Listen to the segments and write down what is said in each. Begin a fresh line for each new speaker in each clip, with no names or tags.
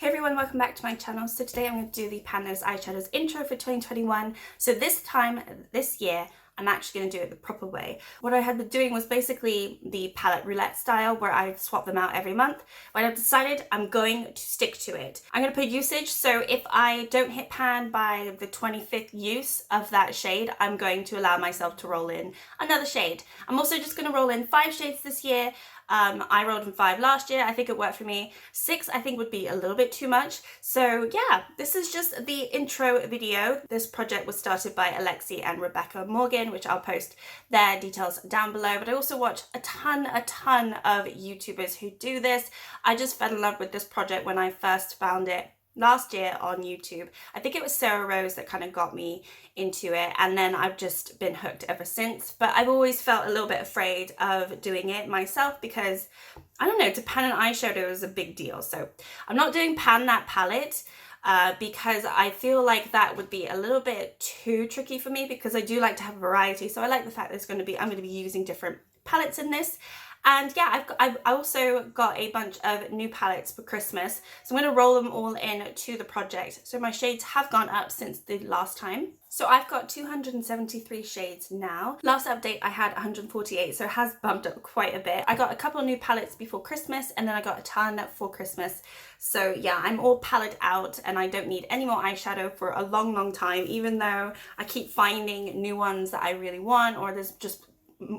Hey everyone, welcome back to my channel. So today I'm going to do the Panos Eyeshadows Intro for 2021. So this year, I'm actually going to do it the proper way. What I had been doing was basically the palette roulette style where I swap them out every month. But I've decided I'm going to stick to it. I'm going to put usage, so if I don't hit pan by the 25th use of that shade, I'm going to allow myself to roll in another shade. I'm also just going to roll in 5 shades this year. I rolled in 5 last year. I think it worked for me. 6 I think would be a little bit too much. So yeah, this is just the intro video. This project was started by Alexi and Rebecca Morgan, which I'll post their details down below. But I also watch a ton of YouTubers who do this. I just fell in love with this project when I first found it last year on YouTube. I think it was Sarah Rose that kind of got me into it, and then I've just been hooked ever since. But I've always felt a little bit afraid of doing it myself because, I don't know, to pan an eyeshadow is a big deal. So I'm not doing pan that palette because I feel like that would be a little bit too tricky for me, because I do like to have variety. So I like the fact that I'm going to be using different palettes in this. And yeah, I've also got a bunch of new palettes for Christmas, so I'm going to roll them all in to the project. So my shades have gone up since the last time. So I've got 273 shades now. Last update I had 148, so it has bumped up quite a bit. I got a couple of new palettes before Christmas, and then I got a ton for Christmas. So yeah, I'm all palette out and I don't need any more eyeshadow for a long time, even though I keep finding new ones that I really want, or there's just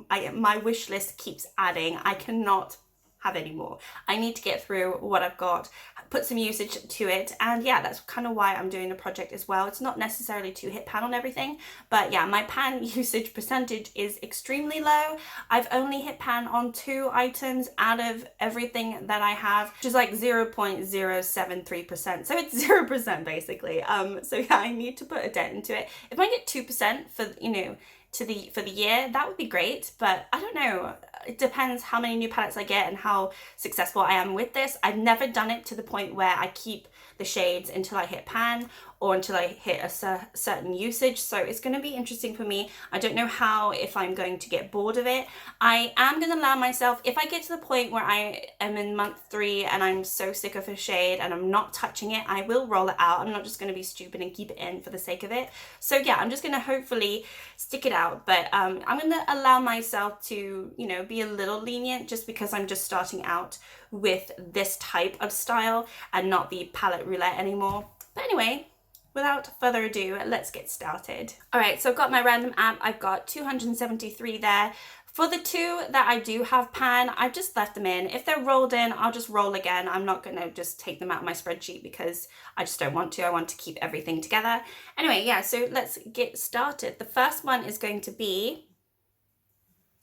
my wish list keeps adding. I cannot have any more. I need to get through what I've got, put some usage to it, and yeah, that's kind of why I'm doing the project as well. It's not necessarily to hit pan on everything, but yeah, my pan usage percentage is extremely low. I've only hit pan on 2 items out of everything that I have, which is like 0.073%. So it's 0% basically. So yeah, I need to put a dent into it. If I get 2% for, you know, for the year, that would be great, but I don't know. It depends how many new palettes I get and how successful I am with this. I've never done it to the point where I keep the shades until I hit pan or until I hit a certain usage, so it's going to be interesting for me. I don't know if I'm going to get bored of it. I am going to allow myself, if I get to the point where I am in month 3 and I'm so sick of a shade and I'm not touching it, I will roll it out. I'm not just going to be stupid and keep it in for the sake of it. So yeah, I'm just going to hopefully stick it out, but I'm going to allow myself to, you know, be a little lenient just because I'm just starting out with this type of style and not the palette roulette anymore. But anyway, without further ado, let's get started. All right, so I've got my random app. I've got 273 there. For the 2 that I do have pan, I've just left them in. If they're rolled in, I'll just roll again. I'm not going to just take them out of my spreadsheet because I just don't want to. I want to keep everything together. Anyway, yeah, so let's get started. The first one is going to be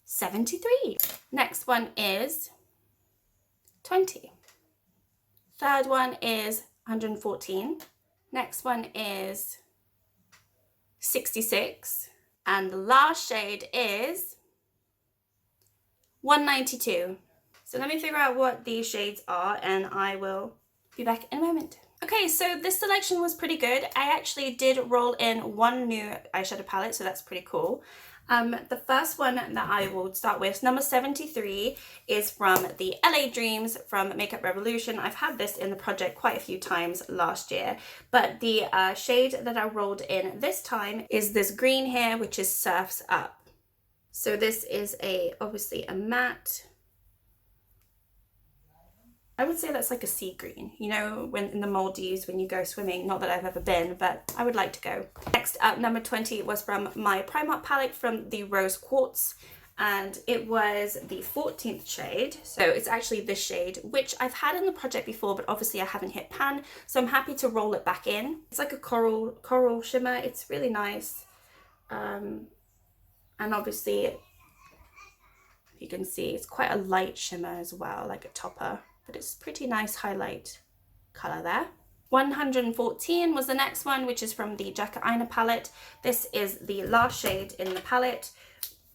73. Next one is 20. Third one is 114. Next one is 66. And the last shade is 192. So let me figure out what these shades are and I will be back in a moment. Okay, so this selection was pretty good. I actually did roll in 1 new eyeshadow palette, so that's pretty cool. The first one that I will start with, number 73, is from the LA Dreams from Makeup Revolution. I've had this in the project quite a few times last year, but the shade that I rolled in this time is this green here, which is Surf's Up. So this is obviously a matte. I would say that's like a sea green, you know, when in the Maldives when you go swimming. Not that I've ever been, but I would like to go. Next up, number 20 was from my Primark palette from the Rose Quartz, and it was the 14th shade. So it's actually this shade, which I've had in the project before, but obviously I haven't hit pan, so I'm happy to roll it back in. It's like a coral shimmer. It's really nice. And obviously, you can see it's quite a light shimmer as well, like a topper. But it's pretty nice highlight color there. 114 was the next one, which is from the Jacket Ina palette. This is the last shade in the palette,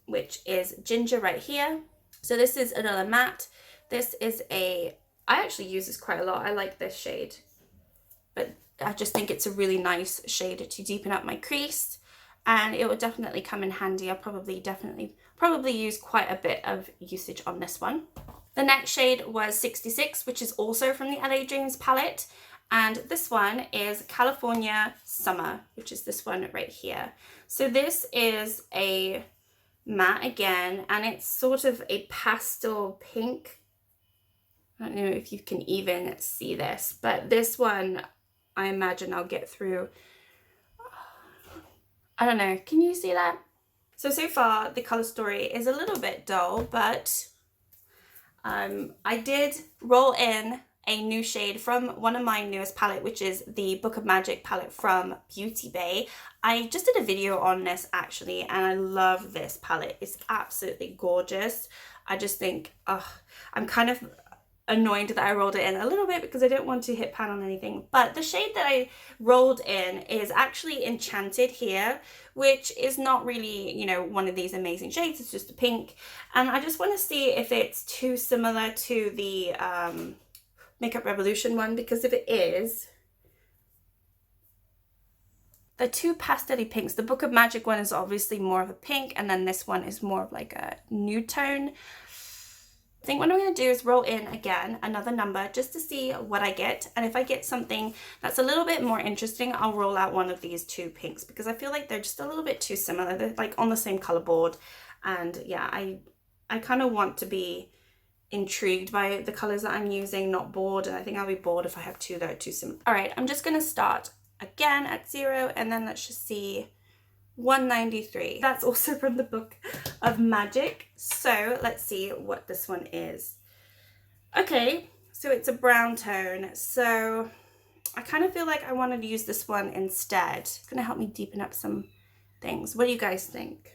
which is Ginger right here. So this is another matte. This is I actually use this quite a lot. I like this shade, but I just think it's a really nice shade to deepen up my crease, and it will definitely come in handy. I'll probably use quite a bit of usage on this one. The next shade was 66, which is also from the LA Dreams palette, And this one is California Summer, which is this one right here. So this is a matte again, and it's sort of a pastel pink. I don't know if you can even see this, but this one, I imagine I'll get through. I don't know, can you see that? So far the color story is a little bit dull, but I did roll in a new shade from one of my newest palette, which is the Book of Magic palette from Beauty Bay. I just did a video on this actually, and I love this palette. It's absolutely gorgeous. I just think, I'm kind of annoyed that I rolled it in a little bit because I didn't want to hit pan on anything. But the shade that I rolled in is actually Enchanted here, which is not really, you know, one of these amazing shades. It's just a pink. And I just want to see if it's too similar to the Makeup Revolution one, because if it is, the two pastel-y pinks, the Book of Magic one is obviously more of a pink, and then this one is more of like a nude tone. I think what I'm going to do is roll in again another number just to see what I get, and if I get something that's a little bit more interesting, I'll roll out one of these two pinks, because I feel like they're just a little bit too similar. They're like on the same color board, and yeah, I kind of want to be intrigued by the colors that I'm using, not bored, and I think I'll be bored if I have two that are too similar. All right, I'm just going to start again at 0, and then let's just see 193. That's also from the Book of Magic. So let's see what this one is. Okay, so it's a brown tone. So I kind of feel like I wanted to use this one instead. It's going to help me deepen up some things. What do you guys think?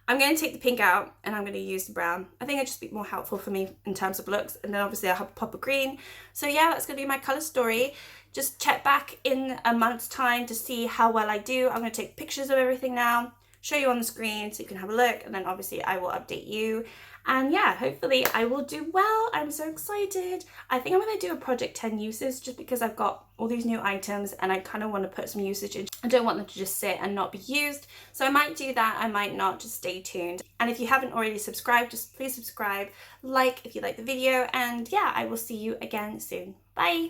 I'm going to take the pink out and I'm going to use the brown. I think it'd just be more helpful for me in terms of looks. And then obviously I'll have a pop of green. So yeah, that's going to be my color story. Just check back in a month's time to see how well I do. I'm going to take pictures of everything now, show you on the screen so you can have a look, and then obviously I will update you. And yeah, hopefully I will do well. I'm so excited. I think I'm going to do a project 10 uses just because I've got all these new items and I kind of want to put some usage in. I don't want them to just sit and not be used. So I might do that. I might not. Just stay tuned. And if you haven't already subscribed, just please subscribe, like if you like the video. And yeah, I will see you again soon. Bye.